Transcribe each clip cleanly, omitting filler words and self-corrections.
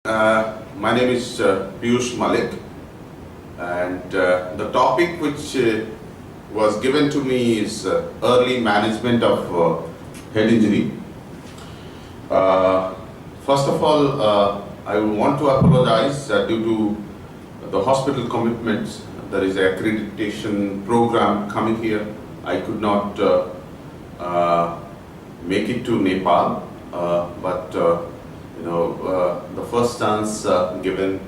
My name is Piyush Malik, and the topic which was given to me is early management of head injury. First of all, I want to apologize due to the hospital commitments. There is an accreditation program coming here. I could not make it to Nepal, but the first chance given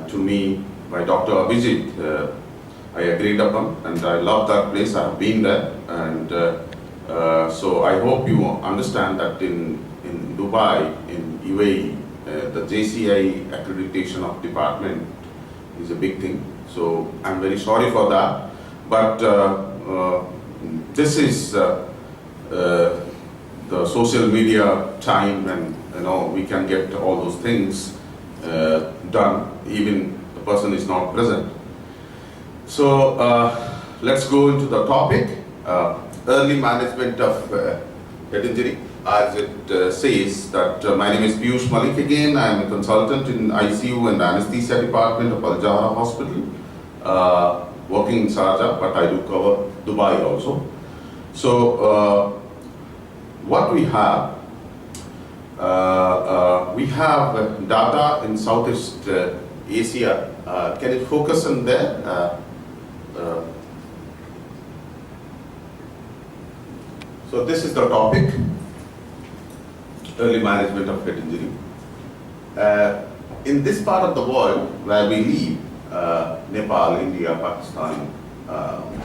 to me by Dr. Abhijit, I agreed upon, and I love that place. I have been there, and so I hope you understand that in Dubai, in UAE, the JCI accreditation of department is a big thing. So I'm very sorry for that, but this is the social media time, and we can get all those things done even the person is not present. So let's go into the topic, early management of head injury. As it says that my name is Piyush Malik again. I am a consultant in ICU and anesthesia department of Al Jahra Hospital, working in Sharjah, but I do cover Dubai also. So what we have data in Southeast Asia. Can you focus on there? So this is the topic, early management of head injury. In this part of the world where we live, Nepal, India, Pakistan,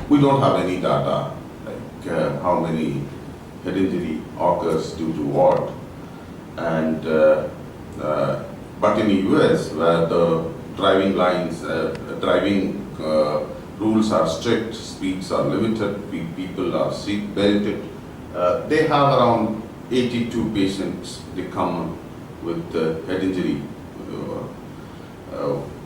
we don't have any data like how many head injury occurs due to what. And but in the US, where the driving lines, driving rules are strict, speeds are limited, people are seat belted, they have around 82 patients they come with head injury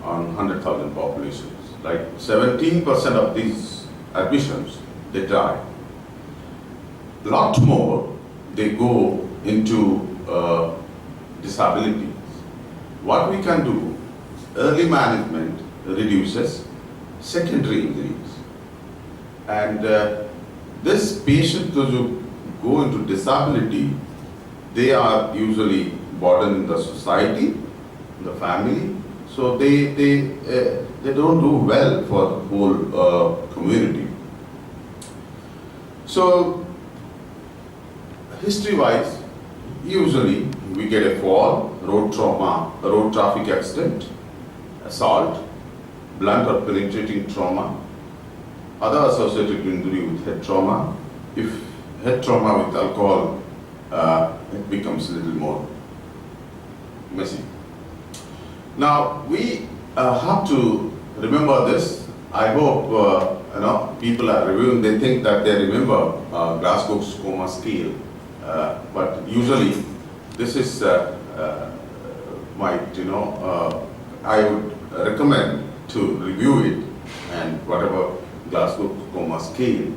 on 100,000 populations. Like 17% of these admissions, they die. Lot more, they go into disabilities. What we can do, early management reduces secondary injuries. And this patient who go into disability, they are usually burden in the society, the family, so they don't do well for the whole community. So history-wise, usually we get a fall, road trauma, road traffic accident, assault, blunt or penetrating trauma, other associated injury with head trauma. If head trauma with alcohol, it becomes a little more messy. Now we have to remember this. I hope people are reviewing. They think that they remember Glasgow Coma Scale, but usually this is I would recommend to review it, and whatever Glasgow Coma Scale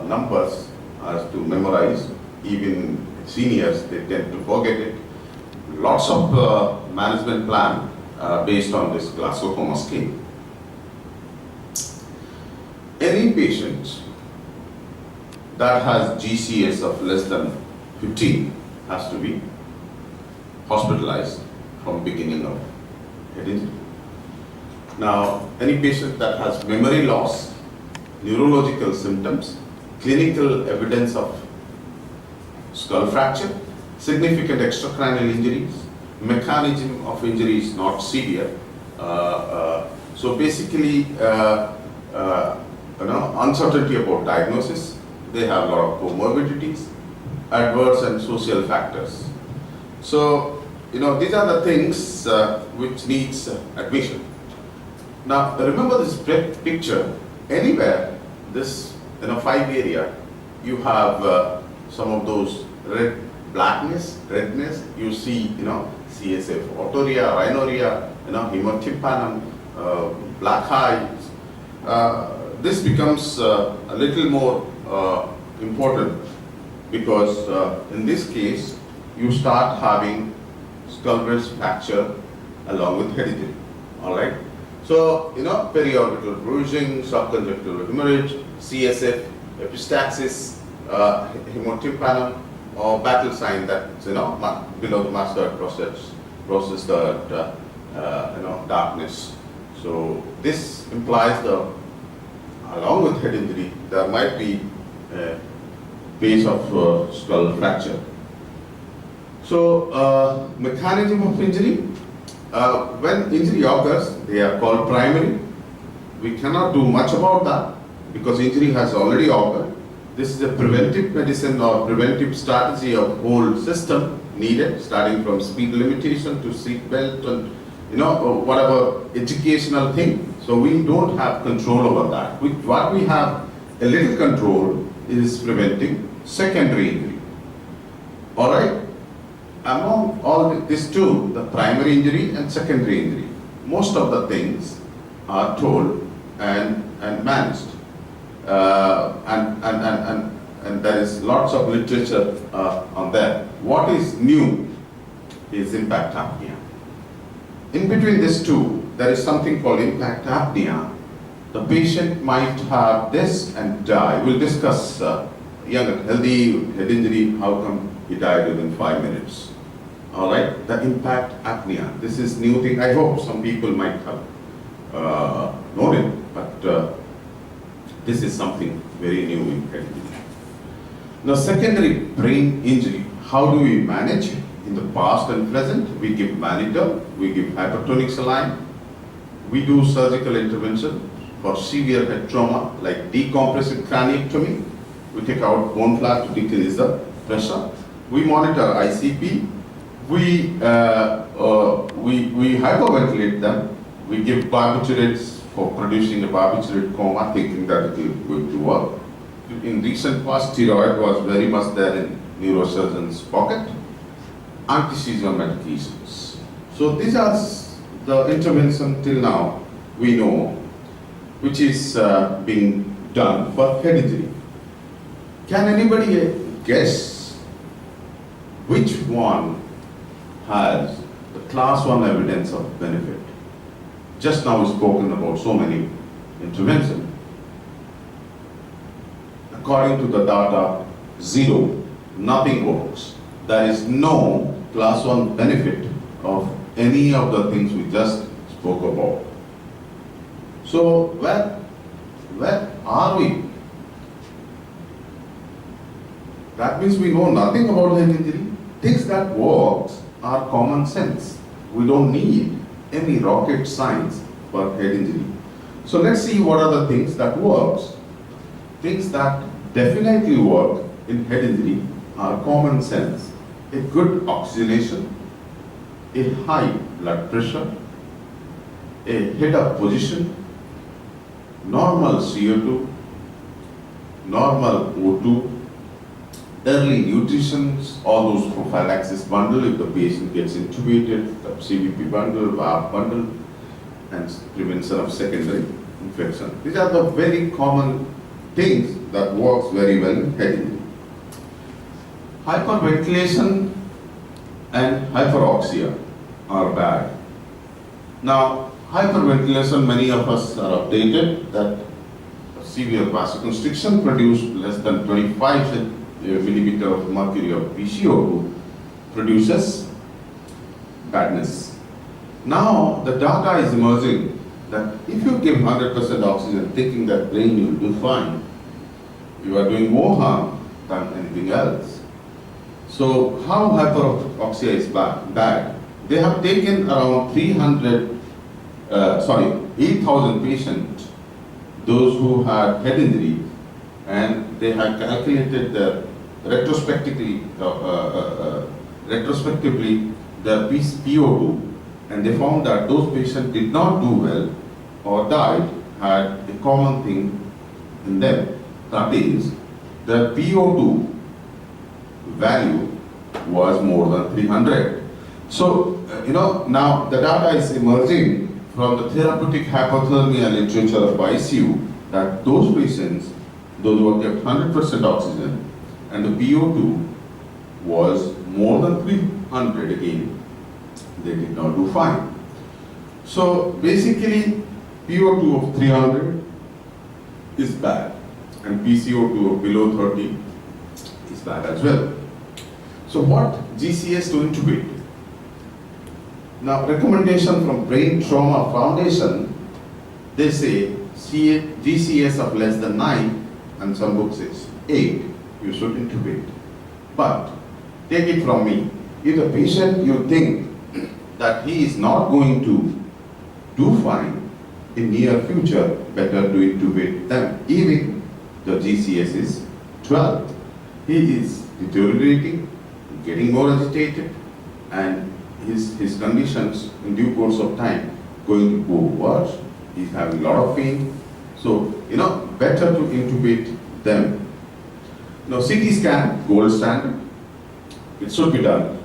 numbers as to memorize. Even seniors, they tend to forget it. Lots of management plan based on this Glasgow Coma Scale. Any patient that has GCS of less than 15 has to be hospitalized from beginning of head injury. Now, any patient that has memory loss, neurological symptoms, clinical evidence of skull fracture, significant extracranial injuries, mechanism of injury is not severe. So basically, uncertainty about diagnosis, they have a lot of comorbidities, adverse and social factors. So, these are the things which needs admission. Now, remember this picture, anywhere, this, 5 area, you have some of those redness, you see, CSF, autoria, rhinorrhea, hemotympanum, black eyes. This becomes a little more important because in this case, you start having skull rest fracture along with head injury. All right. So, periorbital bruising, subconjunctival hemorrhage, CSF, epistaxis, hemotympanum, or battle sign that's, below the mastoid process darkness. So, this implies along with head injury, there might be a base of skull fracture. So, mechanism of injury. When injury occurs, they are called primary. We cannot do much about that because injury has already occurred. This is a preventive medicine or preventive strategy of whole system needed, starting from speed limitation to seat belt and whatever educational thing. So we don't have control over that. What we have a little control is preventing secondary injury. All right. Among all these two, the primary injury and secondary injury, most of the things are told and managed. And there is lots of literature on that. What is new is impact apnea. In between these two, there is something called impact apnea. The patient might have this and die. We'll discuss young and healthy head injury, how come he died within 5 minutes. All right, the impact apnea. This is new thing. I hope some people might have known it, but this is something very new in head injury. Now, secondary brain injury. How do we manage? In the past and present, we give mannitol, we give hypertonic saline, we do surgical intervention for severe head trauma like decompressive craniectomy. We take out bone flap to decrease the pressure. We monitor ICP. We hyperventilate them. We give barbiturates for producing a barbiturate coma, thinking that it is going to work. In recent past, steroid was very much there in neurosurgeons' pocket. Anti-seizure medications. So these are the intervention till now we know, which is being done for head injury. Can anybody guess which one has the class 1 evidence of benefit? Just now we've spoken about so many interventions. According to the data, 0, nothing works. There is no class 1 benefit of any of the things we just spoke about. So where are we? That means we know nothing about head injury. Things that works are common sense. We don't need any rocket science for head injury. So let's see what are the things that works. Things that definitely work in head injury are common sense. A good oxygenation, a high blood pressure, a head-up position, normal CO2, normal O2, early nutrition, all those prophylaxis bundle if the patient gets intubated, the CVP bundle, VAP bundle, and prevention of secondary infection. These are the very common things that works very well in head injury. Hyperventilation and hyperoxia are bad. Now, hyperventilation, many of us are updated that severe vasoconstriction produced less than 25 millimeter of mercury of PCO2 produces badness. Now, the data is emerging that if you give 100% oxygen thinking that brain will do fine, you are doing more harm than anything else. So how hyperoxia is bad? They have taken around 8,000 patients, those who had head injury, and they have calculated the retrospectively the PO2, and they found that those patients did not do well or died, had a common thing in them. That is, the PO2 value was more than 300. So, now the data is emerging from the therapeutic hypothermia literature of ICU that those patients, those who were kept 100% oxygen, and the PO2 was more than 300 again, They did not do fine. So basically, PO2 of 300 is bad, and PCO2 of below 30 is bad as well. So what GCS to intubate? Now, recommendation from Brain Trauma Foundation, they say GCS of less than 9, and some books says 8, you should intubate. But take it from me, if the patient you think that he is not going to do fine in near future, better to intubate them, even the GCS is 12. He is deteriorating, getting more agitated, and his conditions in due course of time going to go worse. He's having a lot of pain. So, better to intubate them. Now, CT scan, gold standard. It should be done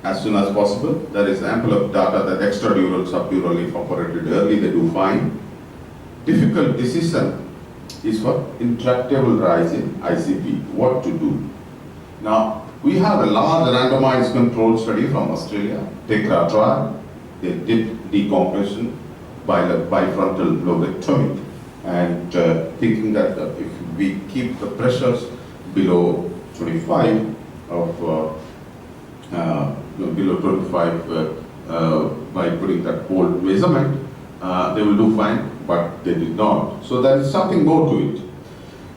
as soon as possible. There is ample of data that extradural, subdural, if operated early, they do fine. Difficult decision is for intractable rise in ICP, what to do. Now, we have a large randomized controlled study from Australia, TECRA trial. They did decompression by bifrontal lobectomy, and thinking that if we keep the pressures below 25 of below 25 by putting that bolt measurement, they will do fine, but they did not. So there is something more to it.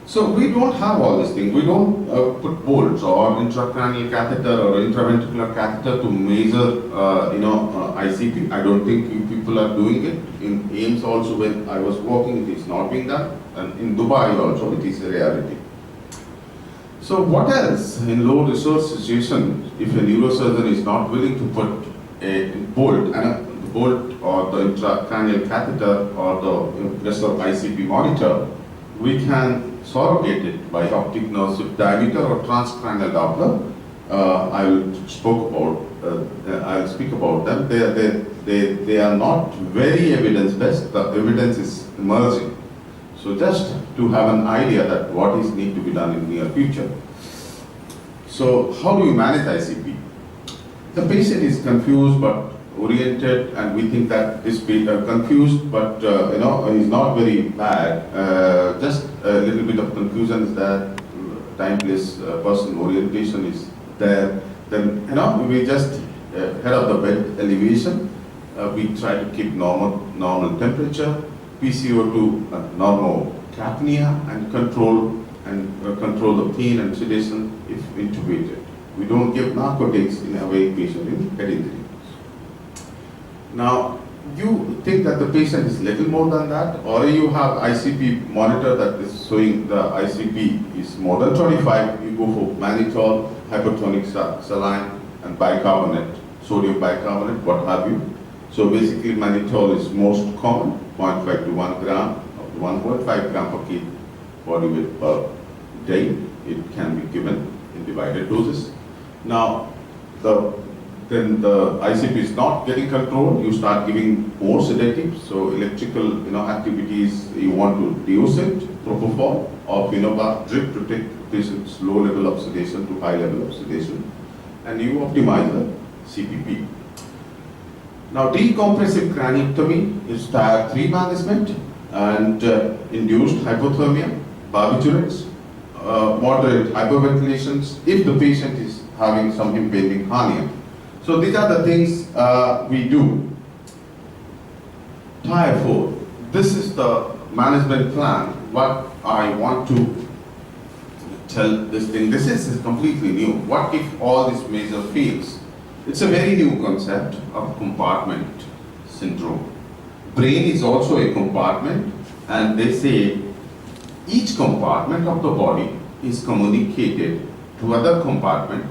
So we don't have all these things. We don't put bolts or intracranial catheter or intraventricular catheter to measure, ICP. I don't think you people are doing it. In AIMS also, when I was working, it is not being done. And in Dubai also, it is a rarity. So what else in low resource situation, if a neurosurgeon is not willing to put a bolt, and the bolt or the intracranial catheter or the lesser ICP monitor, we can surrogate it by optic nerve shift diameter or transcranial Doppler. I'll speak about them. They are not very evidence-based. The evidence is emerging. So just to have an idea that what is need to be done in near future. So how do we manage ICP? The patient is confused but oriented, and we think that this confused but is not very bad. Just a little bit of confusion is that time-place person orientation is there. Then we just head of the bed elevation. We try to keep normal temperature, PCO2 normocapnia, and control the pain and sedation if intubated. We don't give narcotics in awake patient in head injury. Now, you think that the patient is little more than that, or you have ICP monitor that is showing the ICP is more than 25, you go for mannitol, hypertonic saline, and bicarbonate, sodium bicarbonate, what have you. So basically, mannitol is most common, 0.5 to 1 gram, up to 1.5 gram per kg body weight per day. It can be given in divided doses. Now, then the ICP is not getting controlled, you start giving more sedatives. So electrical activities, you want to reduce it, propofol or phenobarb drip to take patient's low level of sedation to high level of sedation, and you optimize the CPP. Now, decompressive craniectomy is tier 3 management and induced hypothermia, barbiturates, moderate hyperventilations if the patient is having some impending hernia. So these are the things we do. Tier 4. This is the management plan. What I want to tell this thing. This is completely new. What if all this major fails? It's a very new concept of compartment syndrome. Brain is also a compartment, and they say each compartment of the body is communicated to other compartment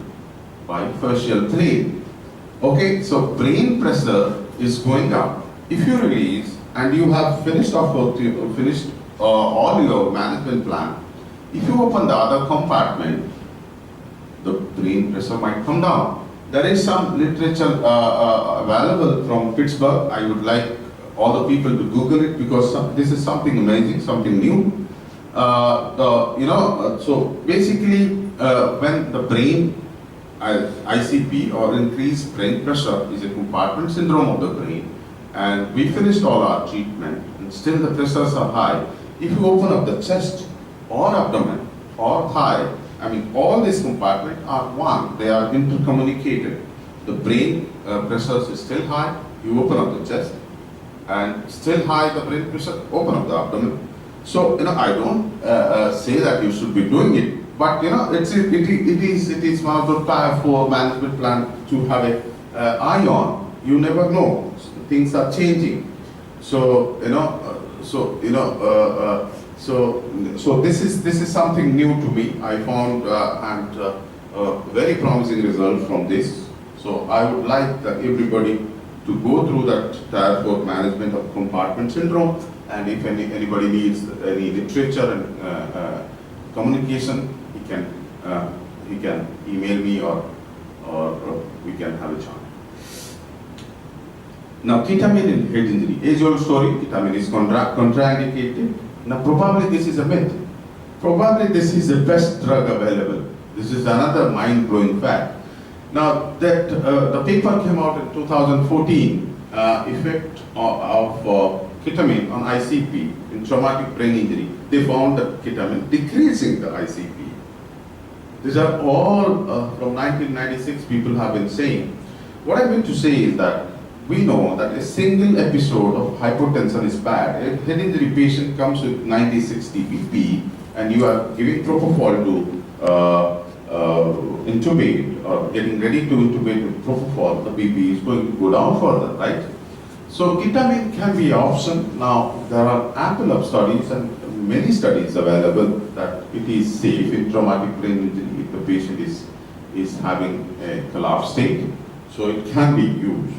by fascial thread. Okay, so brain pressure is going up. If you release and you have finished all your management plan, if you open the other compartment, the brain pressure might come down. There is some literature available from Pittsburgh. I would like all the people to Google it because this is something amazing, something new. So basically, when the brain ICP or increased brain pressure is a compartment syndrome of the brain, and we finished all our treatment and still the pressures are high. If you open up the chest or abdomen or thigh, I mean all these compartments are one, they are intercommunicated. The brain pressures is still high, you open up the chest, and still high the brain pressure, open up the abdomen. So, I don't say that you should be doing it, but it is one of the Tier 4 management plan to have a eye on. You never know, things are changing. So so this is something new to me. I found very promising result from this. So I would like everybody to go through that Tier 4 management of compartment syndrome, and if anybody needs any literature and communication, he can email me or we can have a chat. Now, ketamine in head injury, age-old story. Ketamine is contraindicated. Now, probably this is a myth. Probably this is the best drug available. This is another mind-blowing fact. Now, that the paper came out in 2014, effect of ketamine on ICP in traumatic brain injury. They found that ketamine decreasing the ICP. These are all from 1996 people have been saying. What I mean to say is that we know that a single episode of hypotension is bad. A head injury patient comes with 90-60 BP and you are giving propofol to intubate or getting ready to intubate with propofol, the BP is going to go down further, right? So ketamine can be an option. Now there are ample of studies and many studies available that it is safe in traumatic brain injury if the patient is having a collapse state. So it can be used.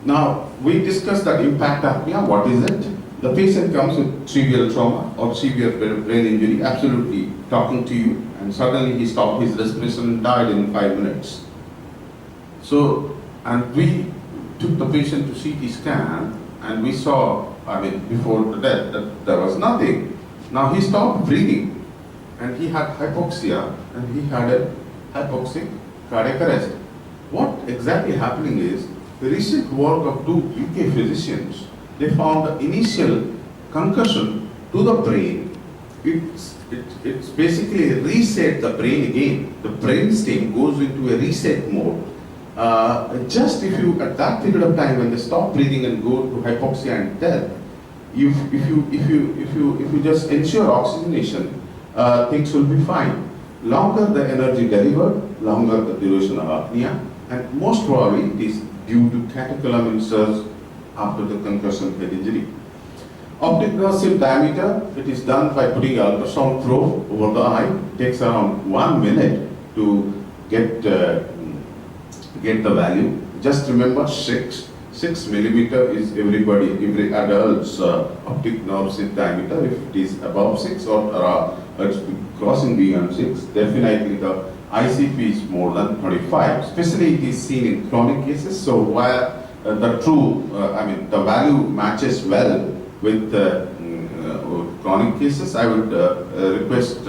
Now we discussed that impact apnea. What is it? The patient comes with trivial trauma or severe brain injury, absolutely talking to you, and suddenly he stopped his respiration and died in 5 minutes. So, and we took the patient to CT scan and we saw, before the death, that there was nothing. Now he stopped breathing and he had hypoxia and he had a hypoxic cardiac arrest. What exactly happening is, the recent work of 2 UK physicians, they found the initial concussion to the brain, it's basically reset the brain again. The brain stem goes into a reset mode. Just if you, at that period of time when they stop breathing and go to hypoxia and death, if you just ensure oxygenation, things will be fine. Longer the energy delivered, longer the duration of apnea, and most probably it is due to catecholamic ulcers after the concussion head injury. Optic nerve sheath diameter, it is done by putting ultrasound probe over the eye. It takes around 1 minute to get the value. Just remember 6 millimeter is every adult's optic nerve sheath diameter. If it is above 6 or it's crossing beyond 6, definitely the ICP is more than 25. Especially it is seen in chronic cases. So where the value matches well with chronic cases, I would request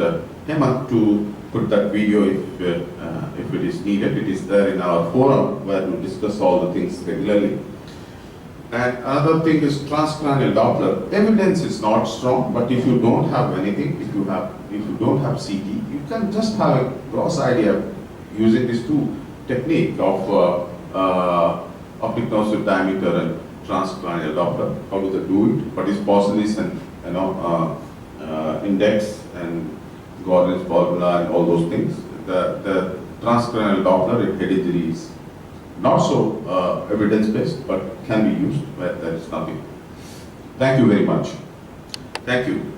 Hemant to put that video if it is needed. It is there in our forum where we discuss all the things regularly. And another thing is transcranial Doppler. Evidence is not strong, but if you don't have anything, if you don't have CT, you can just have a gross idea using these 2 techniques of optic nerve sheath diameter and transcranial Doppler. How do they do it? What is Posselis and index and Gordon's formula and all those things. The transcranial Doppler in head injury is not so evidence-based, but can be used where there is nothing. Thank you very much. Thank you.